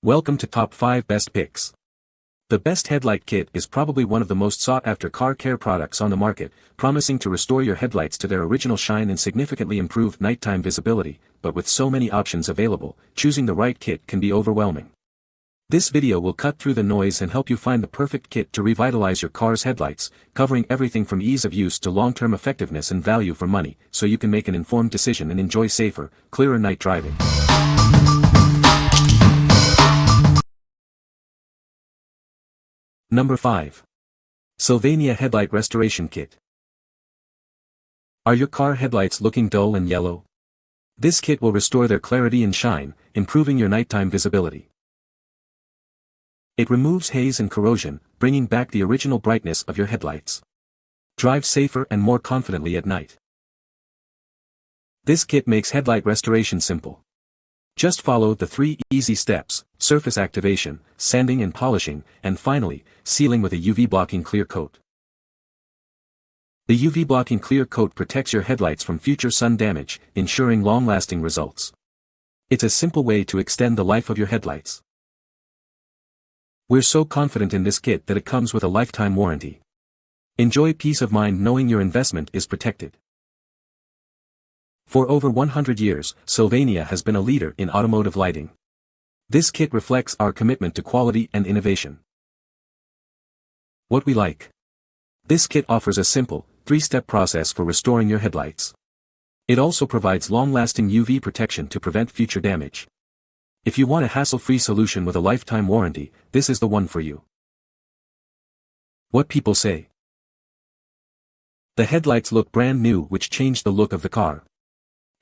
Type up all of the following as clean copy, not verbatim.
Welcome to Top 5 Best Picks. The best headlight kit is probably one of the most sought-after car care products on the market, promising to restore your headlights to their original shine and significantly improve nighttime visibility, but with so many options available, choosing the right kit can be overwhelming. This video will cut through the noise and help you find the perfect kit to revitalize your car's headlights, covering everything from ease of use to long-term effectiveness and value for money, so you can make an informed decision and enjoy safer, clearer night driving. Number 5. SYLVANIA Headlight Restoration Kit. Are your car headlights looking dull and yellow? This kit will restore their clarity and shine, improving your nighttime visibility. It removes haze and corrosion, bringing back the original brightness of your headlights. Drive safer and more confidently at night. This kit makes headlight restoration simple. Just follow the 3 easy steps: surface activation, sanding and polishing, and finally, sealing with a UV blocking clear coat. The UV blocking clear coat protects your headlights from future sun damage, ensuring long-lasting results. It's a simple way to extend the life of your headlights. We're so confident in this kit that it comes with a lifetime warranty. Enjoy peace of mind knowing your investment is protected. For over 100 years, SYLVANIA has been a leader in automotive lighting. This kit reflects our commitment to quality and innovation. What we like. This kit offers a simple, 3-step process for restoring your headlights. It also provides long-lasting UV protection to prevent future damage. If you want a hassle-free solution with a lifetime warranty, this is the one for you. What people say. The headlights look brand new, which changed the look of the car.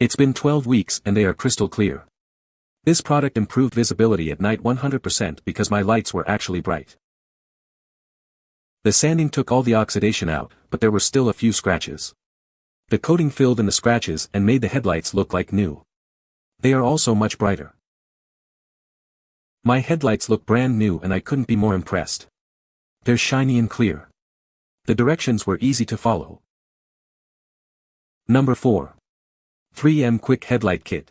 It's been 12 weeks and they are crystal clear. This product improved visibility at night 100% because my lights were actually bright. The sanding took all the oxidation out, but there were still a few scratches. The coating filled in the scratches and made the headlights look like new. They are also much brighter. My headlights look brand new and I couldn't be more impressed. They're shiny and clear. The directions were easy to follow. Number 4. 3M Quick Headlight Kit.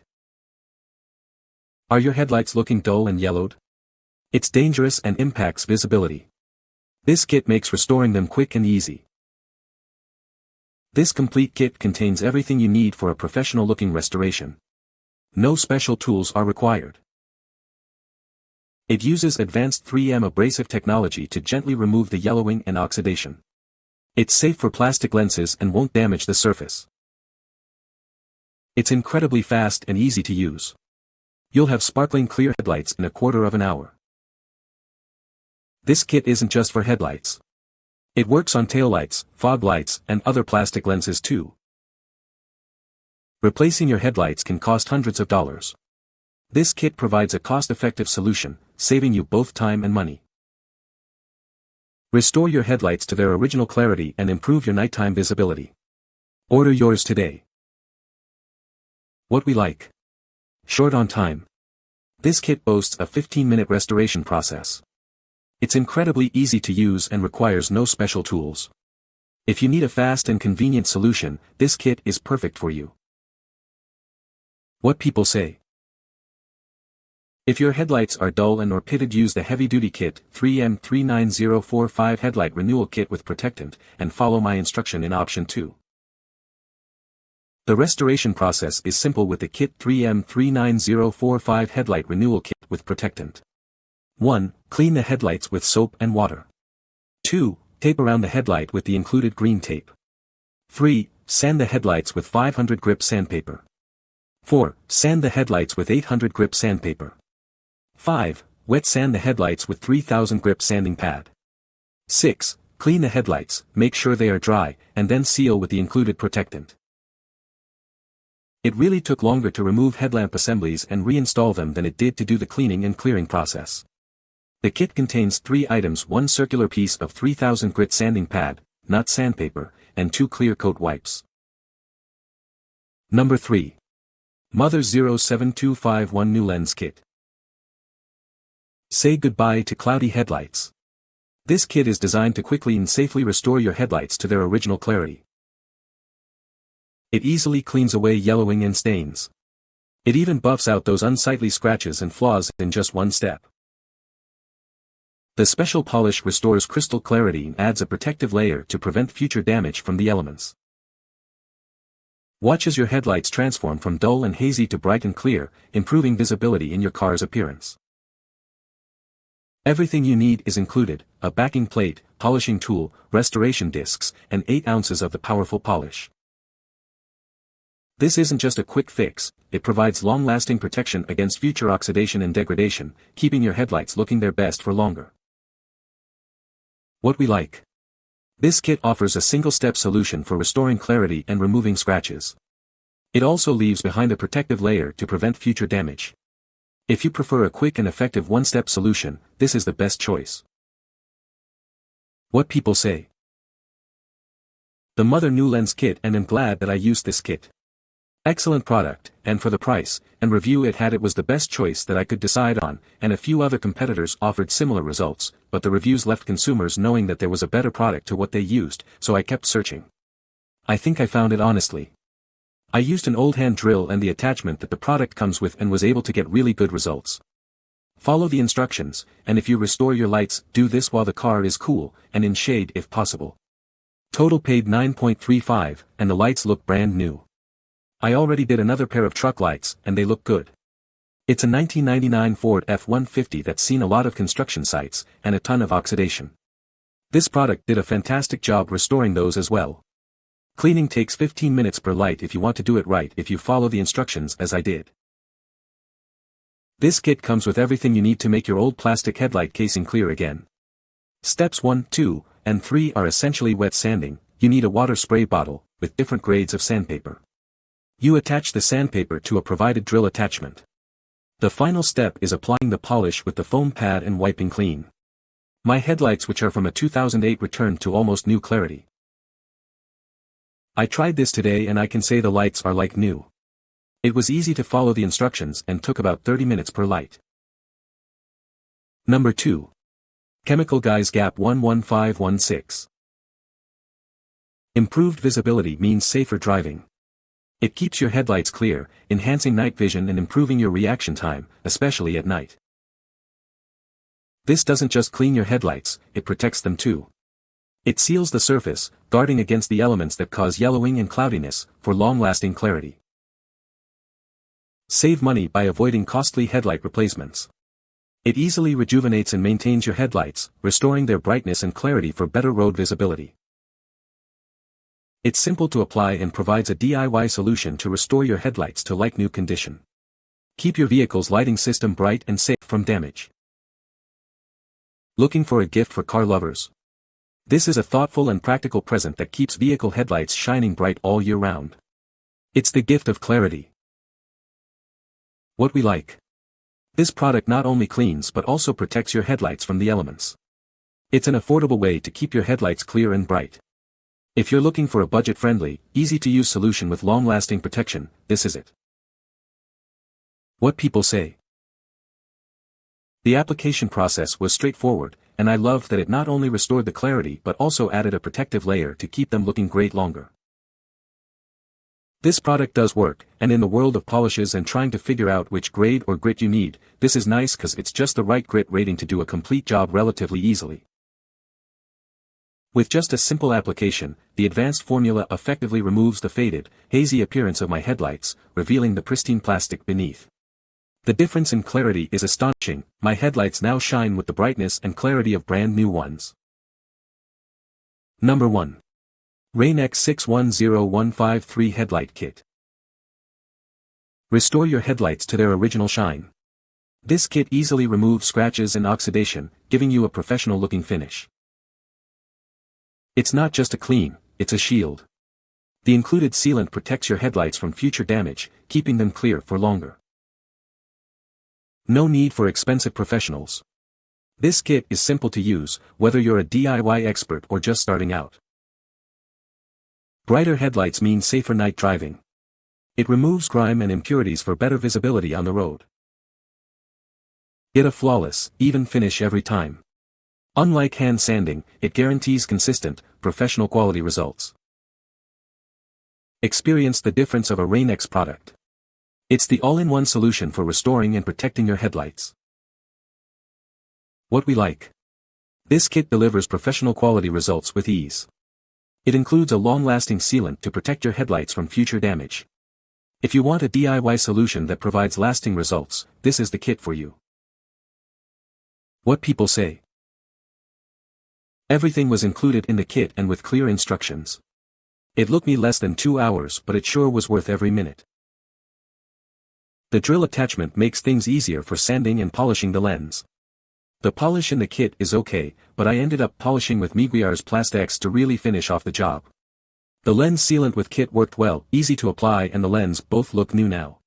Are your headlights looking dull and yellowed? It's dangerous and impacts visibility. This kit makes restoring them quick and easy. This complete kit contains everything you need for a professional-looking restoration. No special tools are required. It uses advanced 3M abrasive technology to gently remove the yellowing and oxidation. It's safe for plastic lenses and won't damage the surface. It's incredibly fast and easy to use. You'll have sparkling clear headlights in a quarter of an hour. This kit isn't just for headlights. It works on taillights, fog lights, and other plastic lenses too. Replacing your headlights can cost hundreds of dollars. This kit provides a cost-effective solution, saving you both time and money. Restore your headlights to their original clarity and improve your nighttime visibility. Order yours today. What we like. Short on time. This kit boasts a 15-minute restoration process. It's incredibly easy to use and requires no special tools. If you need a fast and convenient solution, this kit is perfect for you. What people say. If your headlights are dull and or pitted, use the heavy-duty kit 3M 39045 Headlight Renewal Kit with Protectant, and follow my instruction in option 2. The restoration process is simple with the kit 3M 39045 Headlight Renewal Kit with Protectant. 1. Clean the headlights with soap and water. 2. Tape around the headlight with the included green tape. 3. Sand the headlights with 500 grip sandpaper. 4. Sand the headlights with 800 grip sandpaper. 5. Wet sand the headlights with 3000 grip sanding pad. 6. Clean the headlights, make sure they are dry, and then seal with the included protectant. It really took longer to remove headlamp assemblies and reinstall them than it did to do the cleaning and clearing process. The kit contains 3 items: 1 circular piece of 3000 grit sanding pad, not sandpaper, and 2 clear coat wipes. Number 3. Mother 07251 NuLens Kit. Say goodbye to cloudy headlights. This kit is designed to quickly and safely restore your headlights to their original clarity. It easily cleans away yellowing and stains. It even buffs out those unsightly scratches and flaws in just one step. The special polish restores crystal clarity and adds a protective layer to prevent future damage from the elements. Watch as your headlights transform from dull and hazy to bright and clear, improving visibility in your car's appearance. Everything you need is included: a backing plate, polishing tool, restoration discs, and 8 ounces of the powerful polish. This isn't just a quick fix, it provides long-lasting protection against future oxidation and degradation, keeping your headlights looking their best for longer. What we like. This kit offers a single-step solution for restoring clarity and removing scratches. It also leaves behind a protective layer to prevent future damage. If you prefer a quick and effective one-step solution, this is the best choice. What people say. The mother NuLens Kit, and I'm glad that I used this kit. Excellent product, and for the price and review it had, it was the best choice that I could decide on, and a few other competitors offered similar results, but the reviews left consumers knowing that there was a better product to what they used, so I kept searching. I think I found it honestly. I used an old hand drill and the attachment that the product comes with and was able to get really good results. Follow the instructions, and if you restore your lights, do this while the car is cool, and in shade if possible. Total paid $9.35, and the lights look brand new. I already did another pair of truck lights, and they look good. It's a 1999 Ford F-150 that's seen a lot of construction sites, and a ton of oxidation. This product did a fantastic job restoring those as well. Cleaning takes 15 minutes per light if you want to do it right, if you follow the instructions as I did. This kit comes with everything you need to make your old plastic headlight casing clear again. Steps 1, 2, and 3 are essentially wet sanding. You need a water spray bottle, with different grades of sandpaper. You attach the sandpaper to a provided drill attachment. The final step is applying the polish with the foam pad and wiping clean. My headlights, which are from a 2008, returned to almost new clarity. I tried this today and I can say the lights are like new. It was easy to follow the instructions and took about 30 minutes per light. Number 2. Chemical Guys Gap 11516. Improved visibility means safer driving. It keeps your headlights clear, enhancing night vision and improving your reaction time, especially at night. This doesn't just clean your headlights, it protects them too. It seals the surface, guarding against the elements that cause yellowing and cloudiness, for long-lasting clarity. Save money by avoiding costly headlight replacements. It easily rejuvenates and maintains your headlights, restoring their brightness and clarity for better road visibility. It's simple to apply and provides a DIY solution to restore your headlights to like-new condition. Keep your vehicle's lighting system bright and safe from damage. Looking for a gift for car lovers? This is a thoughtful and practical present that keeps vehicle headlights shining bright all year round. It's the gift of clarity. What we like. This product not only cleans but also protects your headlights from the elements. It's an affordable way to keep your headlights clear and bright. If you're looking for a budget-friendly, easy-to-use solution with long-lasting protection, this is it. What people say. The application process was straightforward, and I loved that it not only restored the clarity but also added a protective layer to keep them looking great longer. This product does work, and in the world of polishes and trying to figure out which grade or grit you need, this is nice because it's just the right grit rating to do a complete job relatively easily. With just a simple application, the advanced formula effectively removes the faded, hazy appearance of my headlights, revealing the pristine plastic beneath. The difference in clarity is astonishing. My headlights now shine with the brightness and clarity of brand new ones. Number 1. Rain-X 610153 Headlight Kit. Restore your headlights to their original shine. This kit easily removes scratches and oxidation, giving you a professional-looking finish. It's not just a clean, it's a shield. The included sealant protects your headlights from future damage, keeping them clear for longer. No need for expensive professionals. This kit is simple to use, whether you're a DIY expert or just starting out. Brighter headlights mean safer night driving. It removes grime and impurities for better visibility on the road. Get a flawless, even finish every time. Unlike hand sanding, it guarantees consistent, professional quality results. Experience the difference of a Rain-X product. It's the all-in-one solution for restoring and protecting your headlights. What we like. This kit delivers professional quality results with ease. It includes a long-lasting sealant to protect your headlights from future damage. If you want a DIY solution that provides lasting results, this is the kit for you. What people say. Everything was included in the kit and with clear instructions. It took me less than 2 hours, but it sure was worth every minute. The drill attachment makes things easier for sanding and polishing the lens. The polish in the kit is okay, but I ended up polishing with Meguiar's Plastex to really finish off the job. The lens sealant with kit worked well, easy to apply, and the lens both look new now.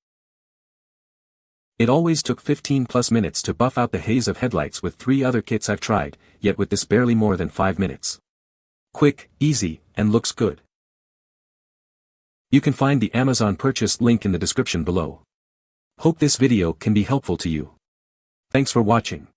It always took 15+ minutes to buff out the haze of headlights with 3 other kits I've tried, yet with this barely more than 5 minutes. Quick, easy, and looks good. You can find the Amazon purchase link in the description below. Hope this video can be helpful to you. Thanks for watching.